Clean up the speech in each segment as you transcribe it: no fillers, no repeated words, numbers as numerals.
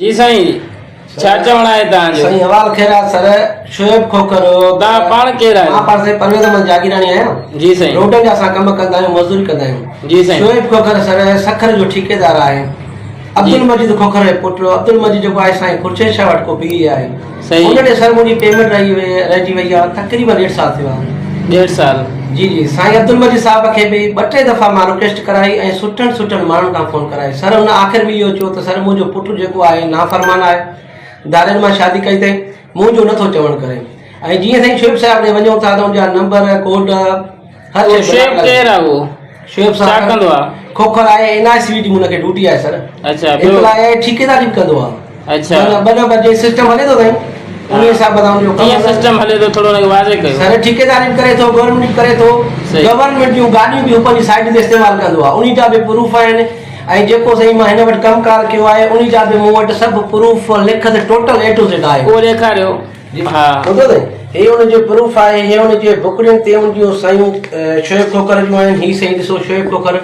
जी साईं, छा चवणु आहे तव्हांजो? साईं हवाल ख़ैरा सर शोएब खोखर तव्हां पाण केरु आहियो? मां पाण साईं परवेज़ अहमद जागीरानी आहियां। जी साईं। रोडनि जा असां कम कंदा आहियूं, मज़दूरी कंदा आहियूं। जी साईं। शोएब खोखर सर सखर जो ठेकेदार आहे। अब्दुल मजीद खोखर जो पुटु अब्दुल मजीद जेको आहे साईं खुर्शेद शाह वटि को पी आहे। सही। उन ॾे सर मुंहिंजी पेमेंट रहिजी वई आहे, तक़रीबन 1.5 साल थियो आहे। 1.5 साल। जी जी साईं अब्दुल मजीद साहब खे बि 2-3 दफ़ा मां रिक्वेस्ट कराई ऐं सुठनि माण्हुनि खां फ़ोन कराई। सर हुन आख़िर में इहो चयो त सर मुंहिंजो पुटु जेको आहे नाफ़रमान आहे, दारनि मां शादी कई अथई, मुंहिंजो नथो चवणु करे। ऐं जीअं साईं शोएब साहब ॾे वञूं था त उनजा नंबर कोड हर शइ शोएब केरु आहे उहो? शोएब छा साहब कंदो आहे? खोखर आहे, NICVT हुनखे ड्यूटी आहे सर। अच्छा, हिकु आहे ठेकेदारी बि कंदो आहे। अच्छा। ॿ नंबर जे सिस्टम हले थो साईं, उन हिसाब सां उनजो कीअं सिस्टम हले थो, थोरो हुनखे वाज़े कयो। सर ठेकेदारी बि करे थो, गवर्नमेंट करे थो, सही। गवर्नमेंट जूं गाॾियूं बि पंहिंजी साइड ते इस्तेमालु कंदो आहे, उन जा बि प्रूफ आहिनि। ऐं जेको साईं मां हिन वटि कमकार कयो आहे उन जा बि मूं वटि सभु प्रूफ लिखत टोटल A to Z आहे। उहो ॾेखारियो। हा। ॿुधो अथई, हे हुनजो प्रूफ आहे, हे हुनजे बुकड़ियुनि ते हुनजूं साईं शोएब खोखर जूं आहिनि। ही साईं ॾिसो शोएब खोखर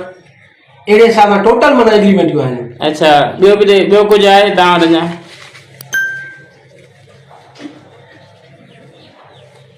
अहिड़े हिसाब सां टोटल माना एग्रीमेंटियूं आहिनि। अच्छा, ॿियो बि ॿियो कुझु आहे तव्हां वटि अञा?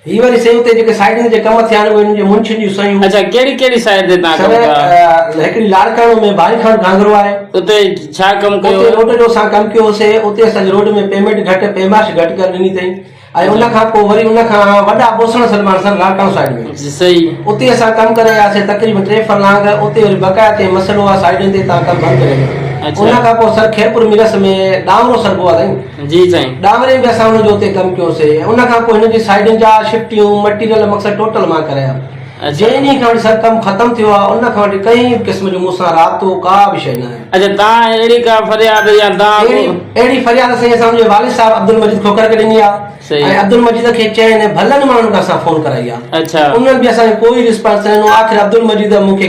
ही वरी साईं उते जेके साइडनि जे कम थिया आहिनि उहे हुनजे मुंशियुनि जूं सयूं। अच्छा, कहिड़ी साइड ते तव्हां कमु कयो आहे? हिकिड़ी लाड़काणो में भाई खान घांगरो आहे, उते छा कमु कयो? उते रोड जो असां कमु कयोसीं। उते असांजे रोड में पेमेंट घटि पैमाश घटि करे ॾिनी अथई। ऐं उन खां पोइ वरी उन खां वॾा बोसण सलमान सर लाड़काणो साइड में सही। उते असां कमु करे आयासीं तक़रीबन 3 फरलांग। उते वरी बकाया ते मसइलो आहे, साइडनि ते तव्हां कमु बंदि करे। अच्छा। उन खां पोइ सर खैरपुर मिरस में डामरो सरबो आहे साईं। जी साईं। डामरे में असां हुनजो उते कमु कयोसीं। उन खां पोइ हिनजी साइडनि जा शिफ्टियूं मटीरियल मक़सदु टोटल मां कराया। जंहिं ॾींहं खां वठी सर कमु ख़तमु थियो आहे उन खां वठी कंहिं क़िस्म जो मूंसां राब्तो का बि शइ न आहे। अच्छा, तव्हां अहिड़ी का फरियाद या तव्हां अहिड़ी फरियाद साईं असां मुंहिंजे वालिद साहब अब्दुल मजीद खोखर खे ॾिनी आहे। सही। ऐं अब्दुल मजीद खे चइनि भलनि माण्हुनि खां असां फ़ोन कराई आहे। अच्छा। उन्हनि बि असांखे कोई रिस्पॉन्स न ॾिनो। आख़िर अब्दुल मजीद मूंखे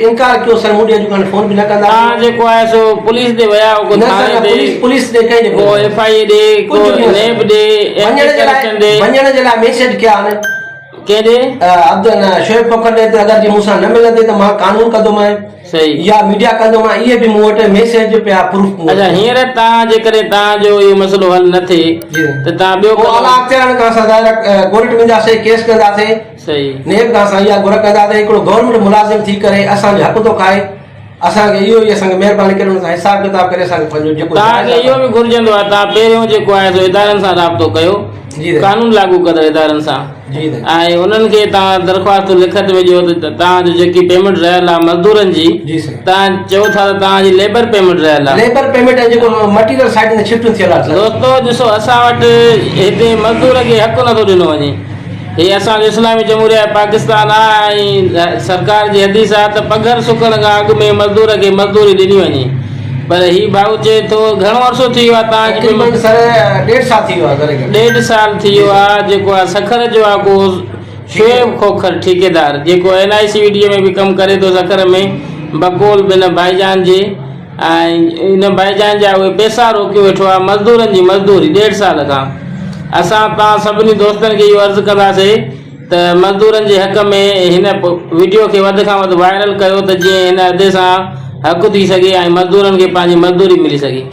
इनकार कयो, सर मूं ॾे अॼु खां फ़ोन बि न कंदा। तव्हां जेको आहे सो पुलिस ॾे विया हो? न सर, पुलिस ॾे कहीं को FIA ॾे, को नेब ॾे, वञण जे लाइ मैसेज कया आहिनि। केॾे? अब्दुल शोएब खोखर ॾे अगरि जे मूंसां न मिलंदे त मां कानून कंदोमांइ। सही। या मीडिया कंदोमांइ। इहे बि मूं वटि मैसेज पिया प्रूफ। अच्छा, हींअर तव्हां जेकॾहिं तव्हांजो इहो मसइलो हल न थिए त तव्हां ॿियो आला अख़्तियारनि खां असां कोर्ट वेंदासीं, केस कंदासीं। सही। नेब खां असां इहा घुर कंदासीं। हिकिड़ो गवर्नमेंट मुलाज़िम थी करे असांजो हक़ थो खाए, असांखे इहो ई असांखे महिरबानी करे हुन सां हिसाब किताब करे असांखे पंहिंजो जेको तव्हांखे इहो बि घुरिजंदो आहे तव्हां पहिरियों जेको आहे सो इदारनि सां राब्तो कयो, कानून लागू कंदड़ इदारनि सां। ऐं उन्हनि खे तव्हां दरख़्वास्त लिखत में ॾियो त तव्हांजो जेकी पेमेंट रहियल आहे मज़दूरनि जी, तव्हां चओ था त तव्हांजी लेबर पेमेंट रहियल आहे। लेबर पेमेंट ऐं जेको मटीरियल साइड में शिफ्ट थियल आहे। दोस्तो ॾिसो, असां वटि हिते मज़दूर खे हक़ु नथो ॾिनो वञे। हीअ असांजो इस्लामी जमहूरिया पाकिस्तान आहे ऐं सरकार जी हदीस आहे त पघर सुकण खां अॻु में मज़दूर खे मज़दूरी ॾिनी वञे। पर ही भाऊ चए थो घणो अर्सो थी वियो आहे तव्हांजी? 1.5 साल थी वियो आहे। 1.5 साल थी वियो आहे। जेको आहे सखर जो आहे को शोएब खोखर ठेकेदार जेको NICVT में बि कमु करे थो सखर में, बकोल बिन भाईजान जे। ऐं इन भाईजान जा उहे पैसा रोके वेठो आहे मज़दूरनि जी मज़दूरी 1.5 साल खां। असां तव्हां सभिनी दोस्तनि खे इहो अर्ज़ु कंदासीं त मज़दूरनि जे हक़ में हिन वीडियो खे वधि खां वधि वायरल कयो त जीअं हिन अदे सां हक़ थी सघे ऐं मज़दूरनि खे पंहिंजी मज़दूरी मिली सघे।